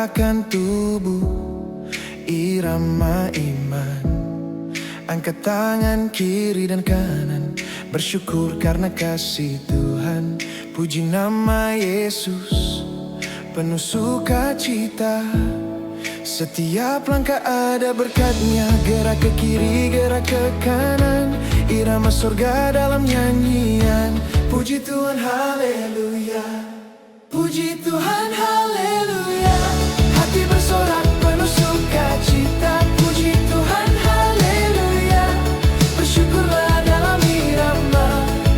gerakan tubuh, irama iman. Angkat tangan kiri dan kanan, bersyukur karena kasih Tuhan. Puji nama Yesus, penuh sukacita. Setiap langkah ada berkatnya, gerak ke kiri, gerak ke kanan, irama surga dalam nyanyian. Puji Tuhan, haleluya. Puji Tuhan, haleluya. Hati bersorak penuh sukacita. Puji Tuhan, haleluya. Bersyukurlah dalam irama.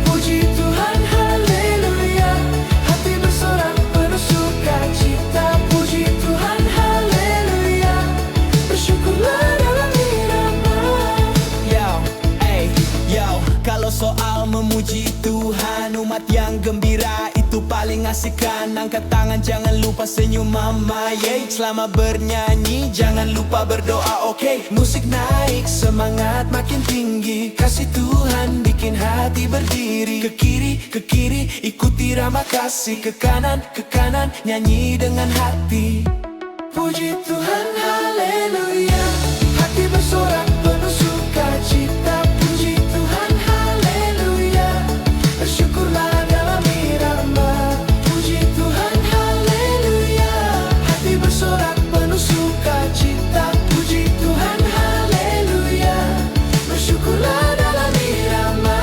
Puji Tuhan, haleluya. Hati bersorak penuh sukacita. Puji Tuhan, haleluya. Bersyukurlah dalam irama. Yo, kalau soal memuji Tuhan, umat yang gembira itu paling asik kan. Angkat tangan, jangan lupa senyum mama, yeah. Selama bernyanyi, jangan lupa berdoa, oke. Musik naik, semangat makin tinggi. Kasih Tuhan bikin hati berdiri. Ke kiri, ikuti irama kasih. Ke kanan, nyanyi dengan hati. Puji Tuhan, haleluya. Hati bersorak penuh sukacita. Puji Tuhan, haleluya. Bersyukurlah dalam irama. Puji Tuhan, haleluya. Hati bersorak penuh sukacita. Puji Tuhan, haleluya. Bersyukurlah dalam irama.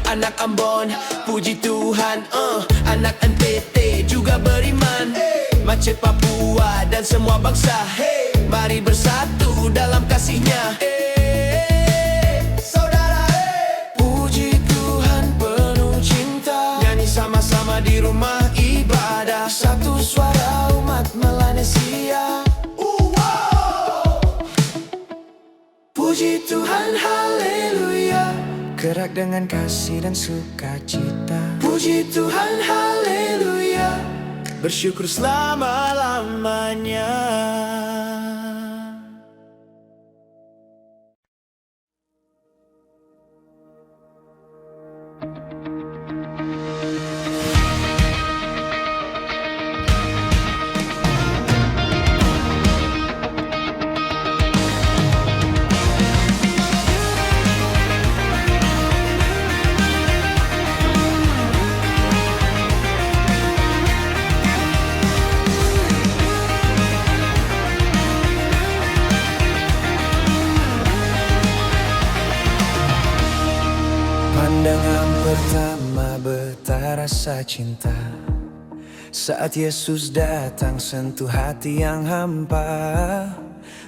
Anak Ambon, puji Tuhan, anak NTT juga beriman. Macet Papua dan semua bangsa, mari bersatu dalam kasihnya. Saudara, Puji Tuhan penuh cinta. nyanyi sama-sama di rumah ibadah. Satu suara umat Melanesia. Puji Tuhan, haleluya. Gerak dengan kasih dan sukacita. Puji Tuhan, haleluya. Bersyukur selama-lamanya. Pandangan pertama betah rasa cinta. Saat Yesus datang sentuh hati yang hampa.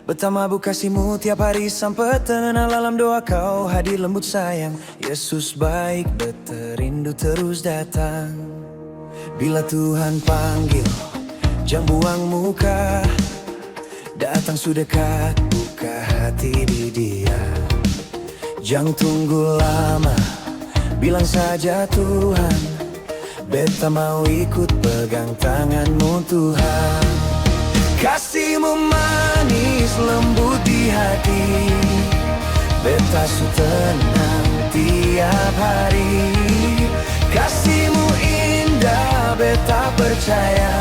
Betapa mabuk kasih-Mu tiap hari sampai tenang dalam doa Kau hadir lembut sayang. Yesus baik beterindu terus datang. Bila Tuhan panggil jangan buang muka. Datang sudah dekat, buka hati di Dia. Jangan tunggu lama, bilang saja Tuhan, beta mau ikut pegang tangan-Mu Tuhan. Kasih-Mu manis lembut di hati, beta su tenang tiap hari. Kasih-Mu indah, beta percaya,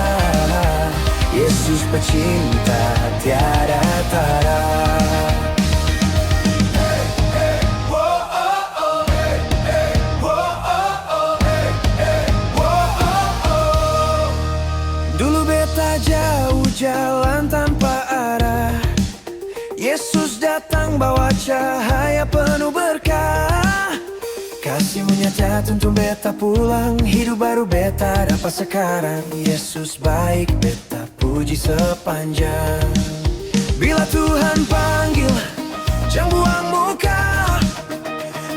Yesus pecinta tiada tara. Jauh jalan tanpa arah, Yesus datang bawa cahaya penuh berkah. Kasih-Mu nyata tuntun beta pulang, hidup baru beta dapat sekarang. Yesus baik beta puji sepanjang. Bila Tuhan panggil jangan buang muka.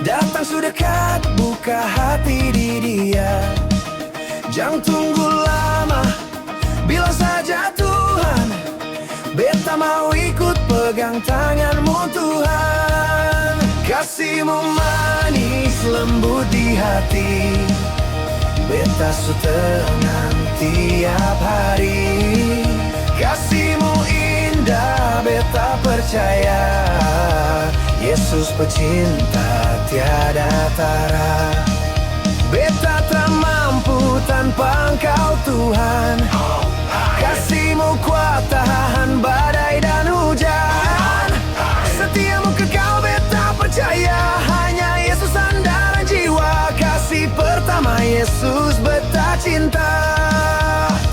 Datang sudah dekat, buka hati di Dia. Jangan tunggu lama, bilang saja Tuhan, beta mau ikut pegang tangan-Mu Tuhan. Kasih-Mu manis lembut di hati, beta su tenang tiap hari. Kasih-Mu indah, beta percaya, Yesus pecinta tiada tara. Beta tak mampu tanpa Engkau Tuhan. Kasih-Mu kuat tahan badai dan hujan. Setiamu kekal beta percaya, hanya Yesus sandaran jiwa. Kasih pertama Yesus beta cinta,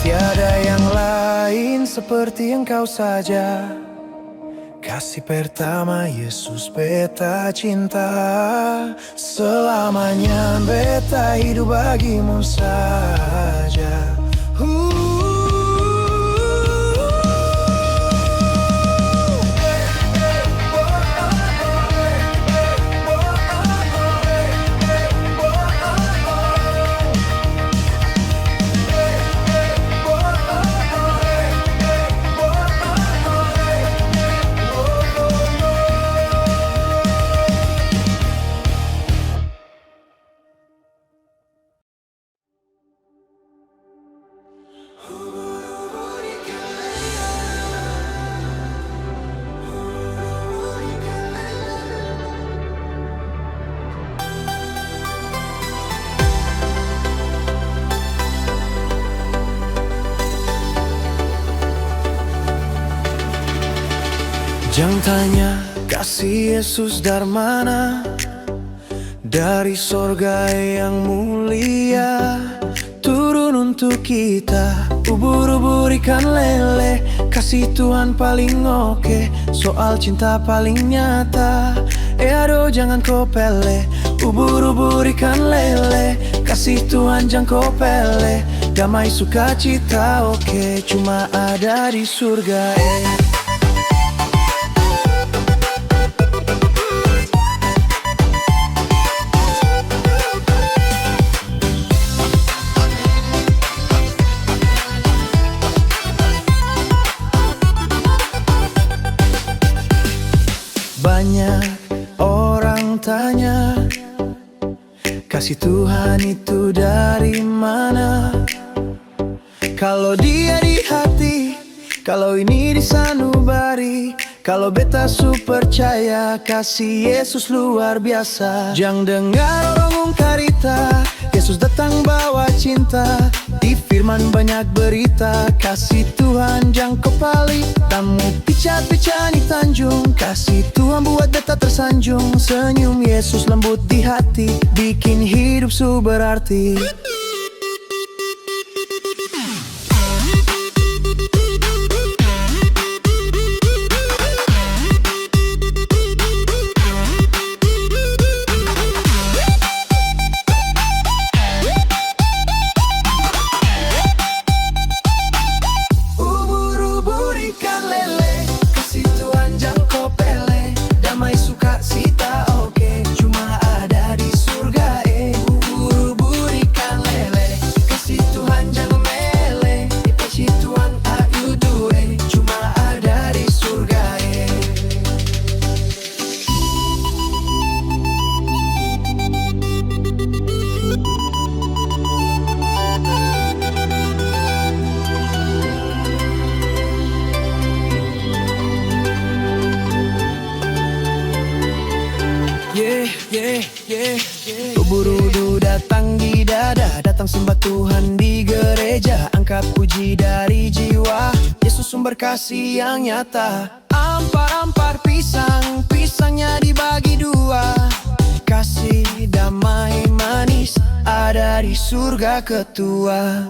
tiada yang lain seperti Engkau saja. Kasih pertama Yesus beta cinta, selamanya beta hidup bagimu saja. Jangan tanya kasih Yesus dari mana, dari sorga yang mulia turun untuk kita. Ubur-ubur ikan lele, kasih Tuhan paling oke, soal cinta paling nyata. Aduh jangan kau pele, ubur-ubur ikan lele, kasih Tuhan jangan kau pele. Damai sukacita oke, cuma ada di surga. Banyak orang tanya, kasih Tuhan itu dari mana? Kalau dia di hati, kalau ini di sanubari, kalau beta su percaya kasih Yesus luar biasa. Jangan dengar orang ungkarita, Yesus datang bawa cinta. Di firman banyak berita, kasih Tuhan jangan kepali. Tamu picat-picat di Tanjung, kasih Tuhan buat beta tersanjung. Senyum Yesus lembut di hati, bikin hidup su berarti. Ubur-ubur datang di dada, datang sembah Tuhan di gereja. Angkat puji dari jiwa, Yesus sumber kasih yang nyata. Ampar-ampar pisang, pisangnya dibagi dua. Kasih damai manis ada di surga ketua.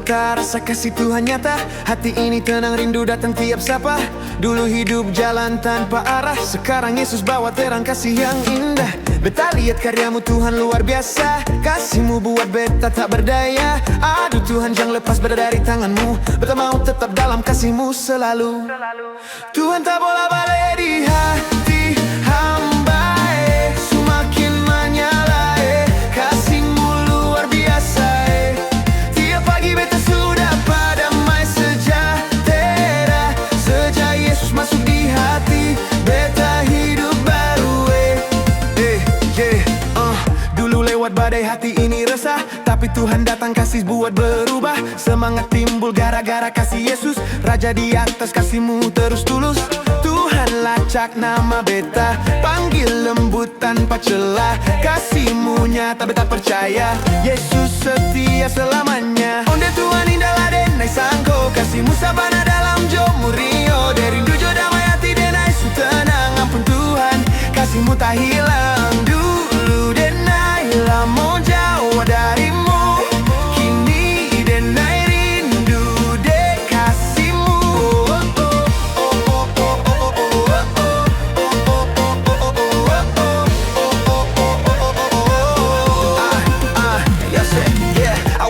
beta rasa kasih Tuhan nyata. Hati ini tenang rindu datang tiap sapa. Dulu hidup jalan tanpa arah, sekarang Yesus bawa terang kasih yang indah. Beta lihat karyamu Tuhan luar biasa. Kasihmu buat beta tak berdaya. Aduh Tuhan jangan lepas beta dari tanganmu. Beta mau tetap dalam kasihmu selalu. Tuhan tak bola balik di hati hamba, semakin menyala, kasihmu luar biasa. Tiap pagi beta sudah padamai sejahtera. Sejak Yesus masuk di hati, beta hidup baru. Dulu lewat badai hati ini resah, tapi Tuhan datang kasih buat berubah. Semangat timbul gara-gara kasih Yesus. Raja di atas kasihmu terus tulus. Tuhan lacak nama beta, panggil lembut tanpa celah. Kasihmu nyata beta percaya, Yesus setia selamanya. Onde Tuhan indah denai sangko, kasihmu sabana dalam jomu rio. Dari dujo damai hati denai su tenang. Ampun Tuhan, kasihmu tak hilang. Dulu denai lama jauh darimu, kini denai rindu dek kasihmu.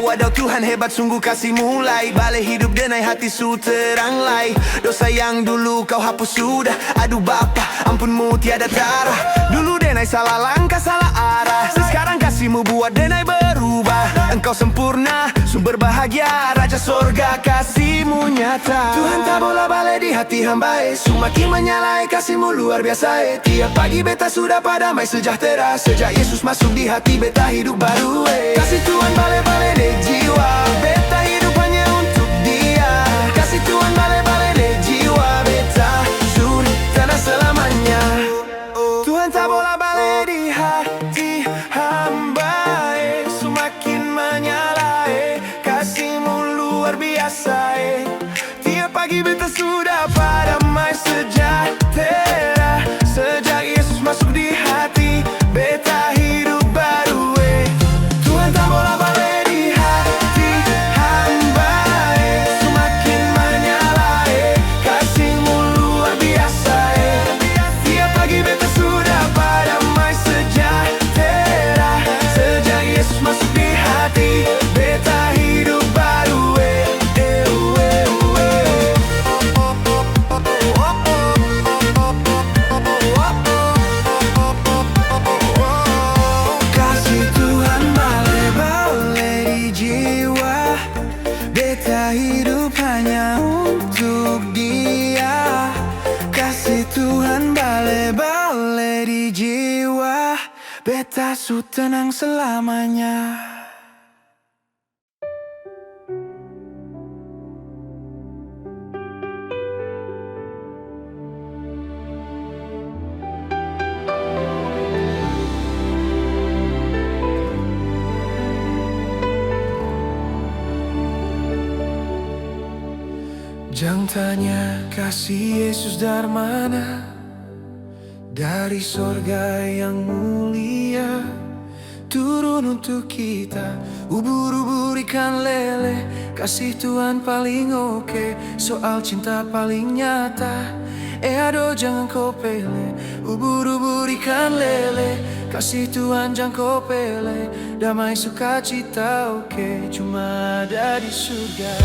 Waduh Tuhan hebat sungguh kasih mulai. Balik hidup denai hati su terang lai. Dosa yang dulu kau hapus sudah. Aduh Bapa ampunmu tiada tara. Dulu denai salah langkah salah arah, sekarang kasihmu buat denai berubah. Engkau sempurna sumber bahagia, Raja sorga kasihmu nyata. Tuhan tak bola balik di hati hamba, semakin menyalai kasihmu luar biasa. Tiap pagi beta sudah padamai sejahtera. Sejak Yesus masuk di hati beta hidup baru. Kasih Tuhan balik-balik di jiwa, beta hidup hanya untuk dia. Kasih Tuhan balik-balik di jiwa, beta sudah tenang selamanya. Tuhan tak bola balik di hati hamba, semakin menyala, kasihmu luar biasa. Tiap pagi beta sudah padamai sejahtera. Sejak Yesus masuk di hati, beta hidup baru. Tuhan tak bola balik di hati hamba, semakin menyala, kasihmu luar biasa. Tiap pagi beta sudah padamai sejahtera. Sejak Yesus masuk di hati, beta hidup baru. Kasih Tuhan balik-balik di jiwa, beta hidup hanya untuk dia. Kasih Tuhan balik-balik di jiwa, beta su tenang selamanya. Jangan tanya kasih Yesus dari mana, dari sorga yang mulia turun untuk kita. Ubur-ubur ikan lele, kasih Tuhan paling oke, soal cinta paling nyata. Aduh jangan kau pele, ubur-ubur ikan lele, kasih Tuhan jangan kau pele. Damai sukacita oke, cuma ada di surga.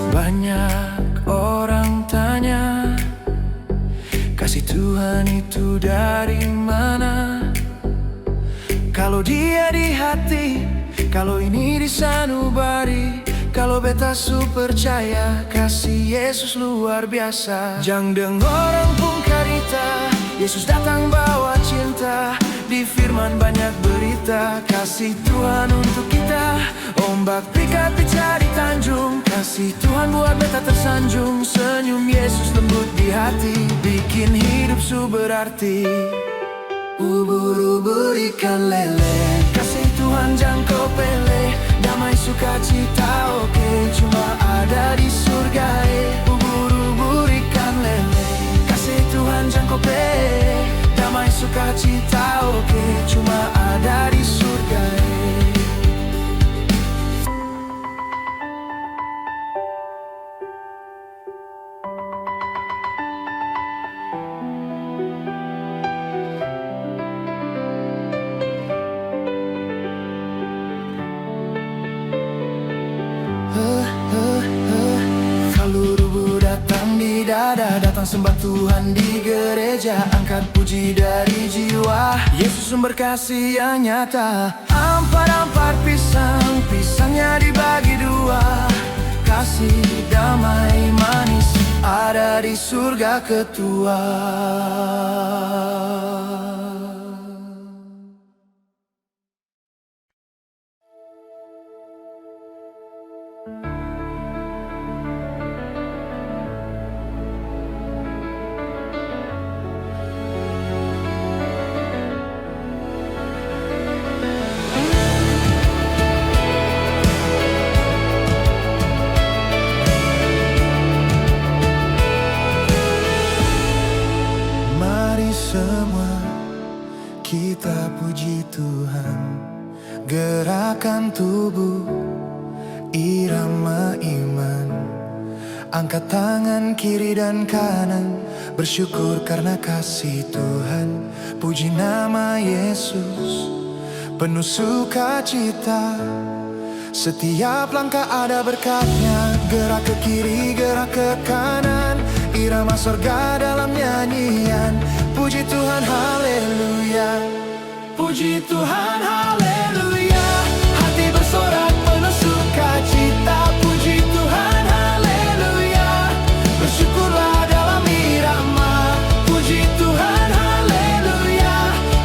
Banyak orang tanya, kasih Tuhan itu dari mana? Kalau dia di hati, kalau ini di sanubari, kalau beta su percaya kasih Yesus luar biasa. Jangan dengar orang pun karita, Yesus datang bawa cinta. Di firman banyak berita, kasih Tuhan untuk kita. Ombak pikat dicari tanjung, kasih Tuhan buat beta tersanjung. Senyum Yesus lembut di hati, bikin hidup su berarti. Ubur-ubur ikan lele, Kasih Tuhan jangan kau pele, damai sukacita oke, cuma ada di surga ubur-ubur ikan lele. Kasih Tuhan jangan kau pele, damai sukacita oke, cuma ada di surga Kalau rubuh datang di dada, datang sembah Tuhan di gereja, angkat puji dari jiwa. Yesus sumber kasih yang nyata. Ampar-ampar pisang, pisangnya dibagi dua. Kasih damai manis ada di surga ketua. Semua kita puji Tuhan, gerakan tubuh, irama iman. Angkat tangan kiri dan kanan, bersyukur karena kasih Tuhan. Puji nama Yesus, penuh sukacita. Setiap langkah ada berkatnya, gerak ke kiri, gerak ke kanan, irama surga dalam nyanyian. Puji Tuhan, haleluya. Puji Tuhan, haleluya. Hati bersorak penuh sukacita. Puji Tuhan, haleluya. Bersyukurlah dalam irama. Puji Tuhan, haleluya.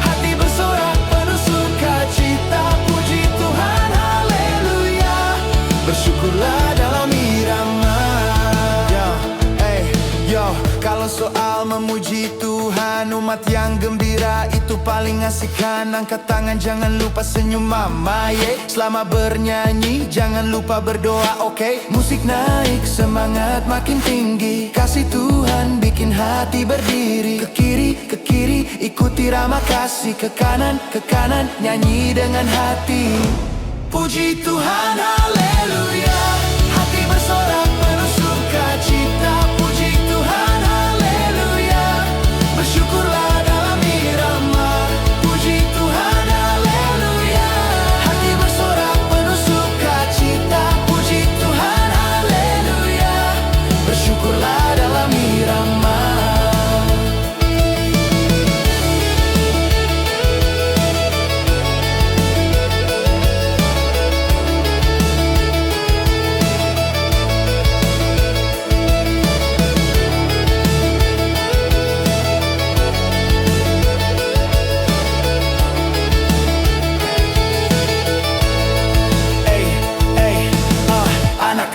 Hati bersorak penuh sukacita. Puji Tuhan, haleluya. Bersyukurlah dalam irama. Kalau soal memuji Tuhan, umat yang gembira itu paling asik kan. Angkat tangan jangan lupa senyum mama Selama bernyanyi jangan lupa berdoa oke. Musik naik semangat makin tinggi, kasih Tuhan bikin hati berdiri. Ke kiri ikuti irama kasih, ke kanan nyanyi dengan hati. Puji Tuhan, haleluya. Hati bersorak penuh sukacita. Puji Tuhan, haleluya. Bersyukurlah dalam irama. Puji Tuhan, haleluya. Hati bersorak penuh sukacita. Puji Tuhan, haleluya. Bersyukurlah dalam irama.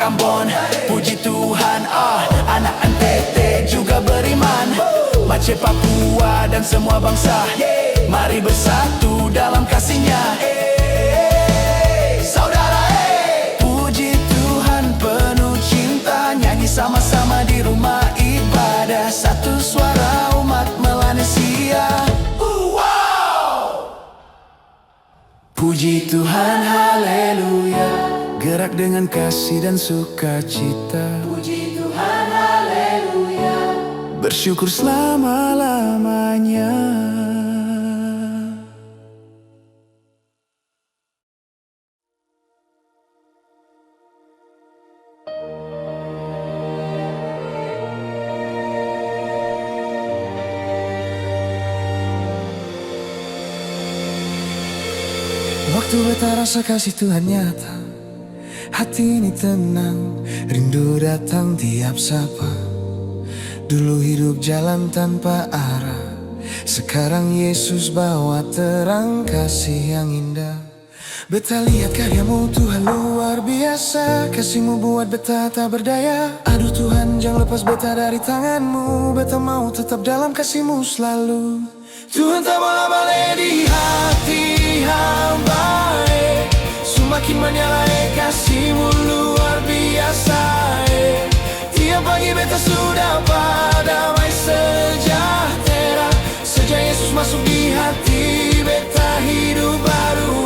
Ambon, puji Tuhan, anak NTT juga beriman. Aceh, Papua dan semua bangsa, mari bersatu dalam kasih-Nya. Saudara, puji Tuhan penuh cinta, nyanyi sama-sama di rumah ibadah. Satu suara umat Melanesia. Puji Tuhan, haleluya. Gerak dengan kasih dan sukacita. Puji Tuhan, haleluya. Bersyukur selama-lamanya. Waktu beta rasa kasih Tuhan nyata, hati ini tenang, rindu datang tiap sapa. Dulu hidup jalan tanpa arah, sekarang Yesus bawa terang kasih yang indah. Beta lihat karyamu Tuhan luar biasa, kasihmu buat beta tak berdaya. Aduh Tuhan jangan lepas beta dari tanganmu, beta mau tetap dalam kasihmu selalu. Tuhan tak bola-balik di hati hamba. Semakin menyalai kasih-Mu luar biasa. Tiap pagi beta sudah damai sejahtera. Sejak Yesus masuk di hati, beta hidup baru.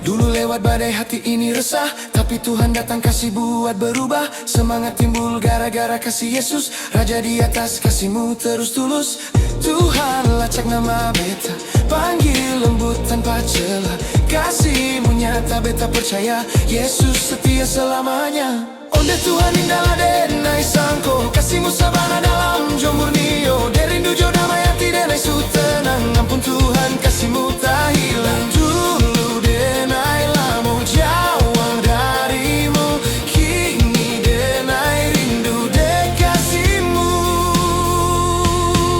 Dulu lewat badai hati ini resah, tapi Tuhan datang kasih buat berubah. Semangat timbul gara-gara kasih Yesus. Raja di atas, kasih-Mu terus tulus. Tuhan lacak nama beta, panggil lembut tanpa celah. Kasih-Mu nyata, beta percaya Yesus setia selamanya. Onde Tuhan indahlah denai sangko, kasih-Mu sabana dalam jomurnio. Derindu jo damai hati denai su tenang. Ampun Tuhan, kasih-Mu tak hilang. Dulu denai lamo jauh darimu, kini denai rindu dek kasih-Mu.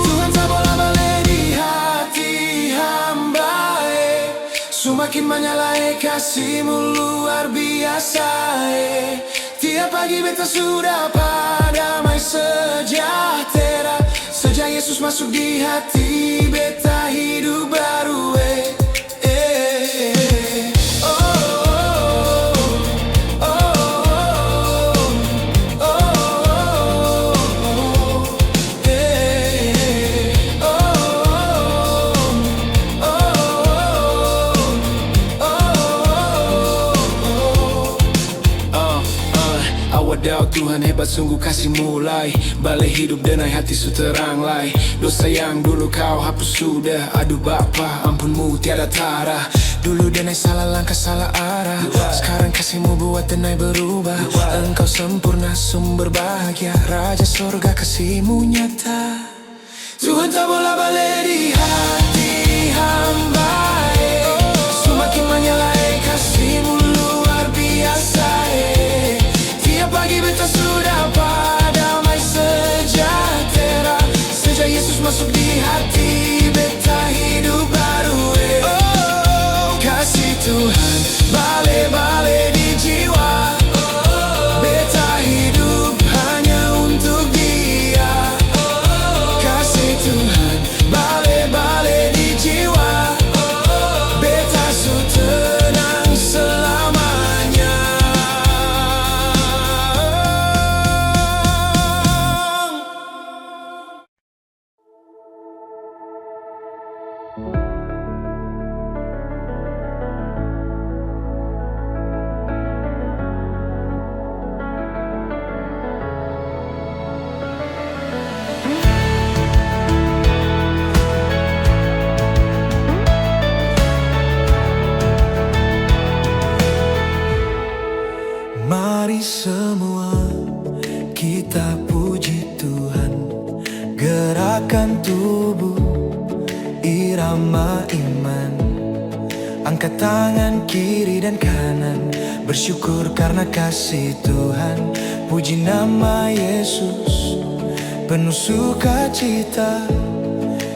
Tuhan tak bola-balik di hati hamba. Semakin menyalai kasih-Mu luar biasa. Tiap pagi beta sudah damai sejahtera. Sejak Yesus masuk di hati, beta hidup baru. Wadaw Tuhan hebat sungguh kasih mulai. Balik hidup denai hati su terang lai. Dosa yang dulu kau hapus sudah. Aduh Bapa, ampun-Mu tiada tara. Dulu denai salah langkah salah arah. Sekarang kasih-Mu buat denai berubah. Engkau sempurna sumber bahagia. Raja sorga kasih-Mu nyata. Tuhan tak bola-balik di hati hamba. Semakin menyalai kasih-Mu luar biasa. Pagi beta sudah damai sejahtera. Sejak Yesus masuk di hati, beta hidup baru. Kasih Tuhan bale-bale di jiwa. Beta hidup hanya untuk Dia. Kasih Tuhan bale-bale di jiwa. Beta su tenang selamanya. Mari semua kita puji Tuhan. Gerakan tubuh, irama iman. Angkat tangan kiri dan kanan, bersyukur karena kasih Tuhan. Puji nama Yesus, penuh sukacita.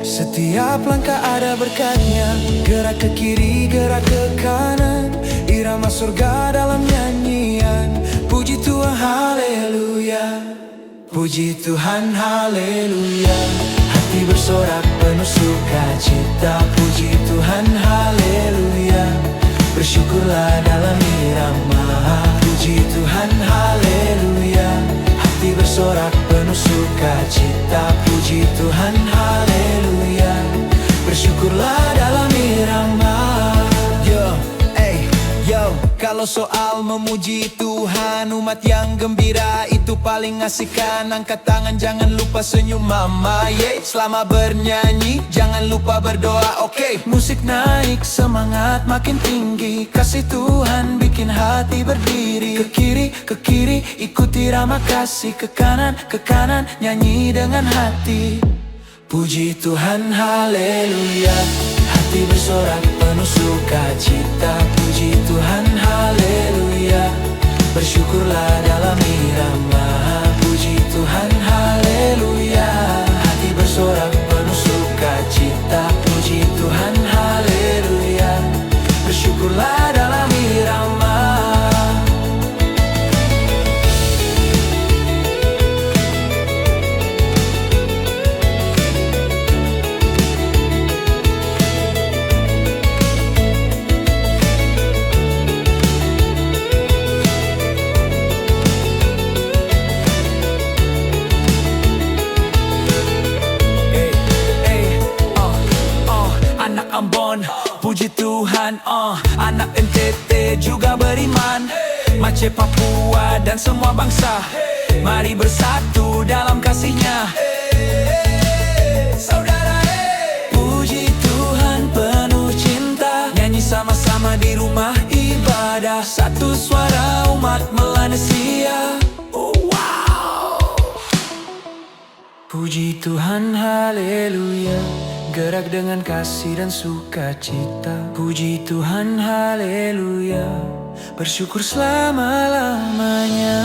Setiap langkah ada berkatnya. Gerak ke kiri, gerak ke kanan. Irama surga dalam nyanyian. Puji Tuhan, haleluya. Puji Tuhan, haleluya. Hati bersorak penuh sukacita. Puji Tuhan, haleluya. Bersyukurlah dalam irama. Puji Tuhan, haleluya. Hati bersorak penuh sukacita. Puji Tuhan, haleluya. Bersyukurlah dalam irama. Kalau soal memuji Tuhan, umat yang gembira itu paling asik kan. Angkat tangan jangan lupa senyum mama, selama bernyanyi jangan lupa berdoa, Musik naik, semangat makin tinggi. Kasih Tuhan bikin hati berdiri. Ke kiri, ikuti irama kasih. Ke kanan, nyanyi dengan hati. Puji Tuhan, haleluya. Hati bersorak penuh sukacita. Puji Tuhan, haleluya. Bersyukurlah dalam irama. Puji Tuhan, haleluya. Hati bersorak penuh sukacita. Puji Tuhan, haleluya. Bersyukurlah dalam irama. Tuhan. Anak NTT juga beriman, Aceh, Papua dan semua bangsa. Mari bersatu dalam kasih-Nya. Saudara, puji Tuhan penuh cinta, nyanyi sama-sama di rumah ibadah. Satu suara umat Melanesia. Wow. Puji Tuhan, haleluya, gerak dengan kasih dan sukacita. Puji Tuhan, haleluya, bersyukur selama-lamanya.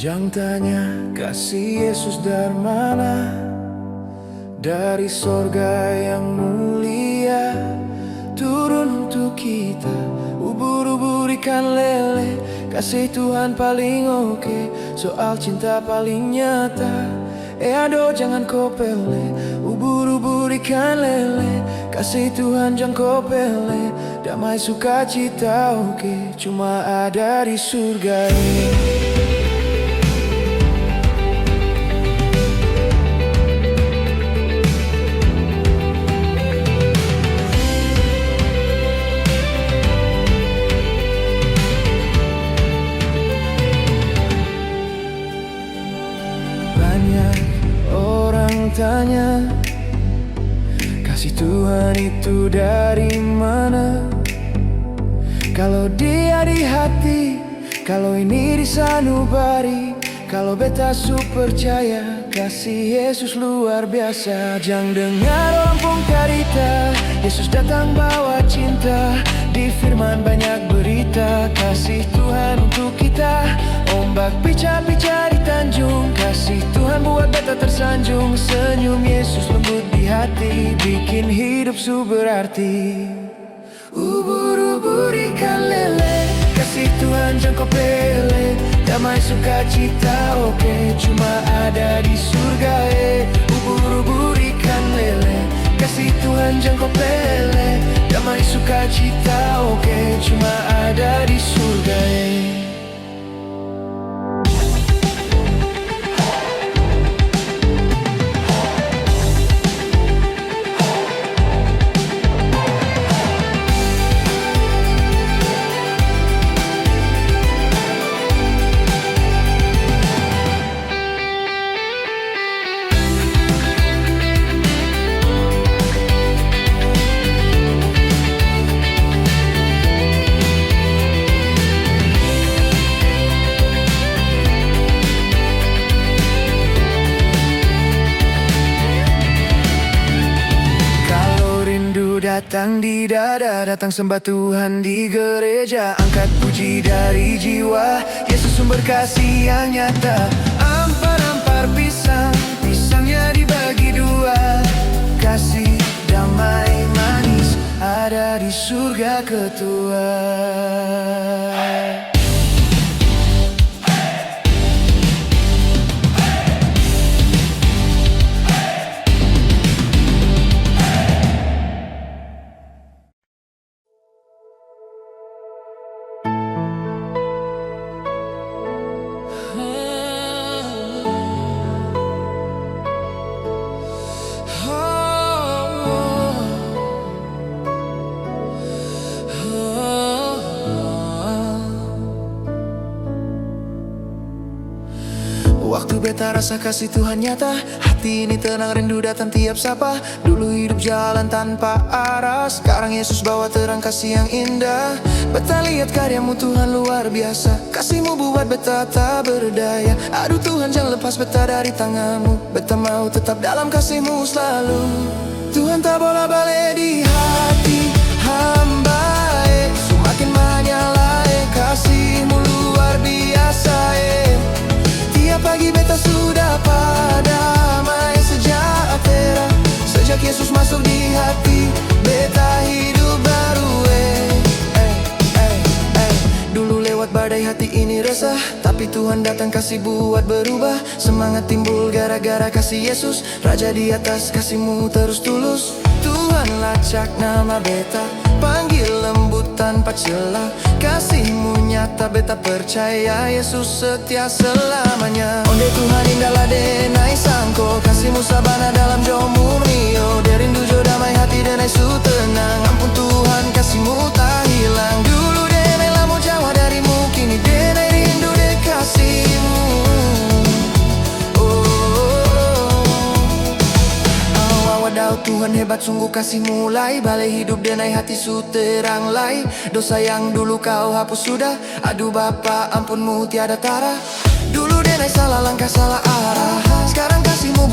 Jangan tanya kasih Yesus dari mana, dari sorga yang mulia, turun untuk kita. Ubur-ubur ikan lele, kasih Tuhan paling oke, soal cinta paling nyata. Aduh jangan kau pele, ubur-ubur ikan lele, kasih Tuhan jangan kau pele. Damai sukacita oke, cuma ada di surga ini. Tanya, kasih Tuhan itu dari mana? Kalau dia di hati, kalau ini di sanubari, kalau beta percaya kasih Yesus luar biasa. Jangan dengar ompong karita, Yesus datang bawa cinta. Di firman banyak berita, kasih Tuhan untuk kita. Ombak pica-pica di tanjung, kasih Tuhan buat beta tersanjung. Senyum Yesus lembut di hati, bikin hidup berarti. Ubur-ubur ikan lele, kasih Tuhan jangan kau pele. Damai sukacita oke, cuma ada di surga Ubur-ubur ikan lele, kasih Tuhan jangan kau pele. Damai sukacita oke, cuma ada di surga datang di dada, datang sembah Tuhan di gereja. Angkat puji dari jiwa, Yesus sumber kasih yang nyata. Ampar-ampar pisang, pisangnya dibagi dua. Kasih damai manis ada di surga ketua. Waktu beta rasa kasih Tuhan nyata, hati ini tenang rindu datang tiap sapa. Dulu hidup jalan tanpa arah, sekarang Yesus bawa terang kasih yang indah. Beta lihat karyamu Tuhan luar biasa, kasihmu buat beta tak berdaya. Aduh Tuhan jangan lepas beta dari tanganmu, beta mau tetap dalam kasihmu selalu. Tuhan tak bola balik di hati hamba, semakin menyala kasihmu luar biasa. Tiap pagi beta sudah padamai sejahtera. Sejak Yesus masuk di hati, beta hidup baru. Dulu lewat badai hati ini resah, tapi Tuhan datang kasih buat berubah. Semangat timbul gara-gara kasih Yesus, Raja di atas kasihmu terus tulus. Tuhan lacak nama beta, panggil lembut tanpa celah. Kasihmu nyata beta percaya, Yesus setia selamanya. Onde Tuhan indahlah denai sangko, kasihmu sabana dalam jomu mio. Derindu jo damai hati denai su tenang, ampun Tuhan kasihmu tak hilang. Dulu denai lamo jauh darimu, kini denai rindu de kasihmu. Wadau Tuhan hebat sungguh kasih mulai, balai hidup denai hati su terang lai. Dosa yang dulu kau hapus sudah, aduh Bapa ampunmu tiada tara. Dulu denai salah langkah salah arah, sekarang kasihmu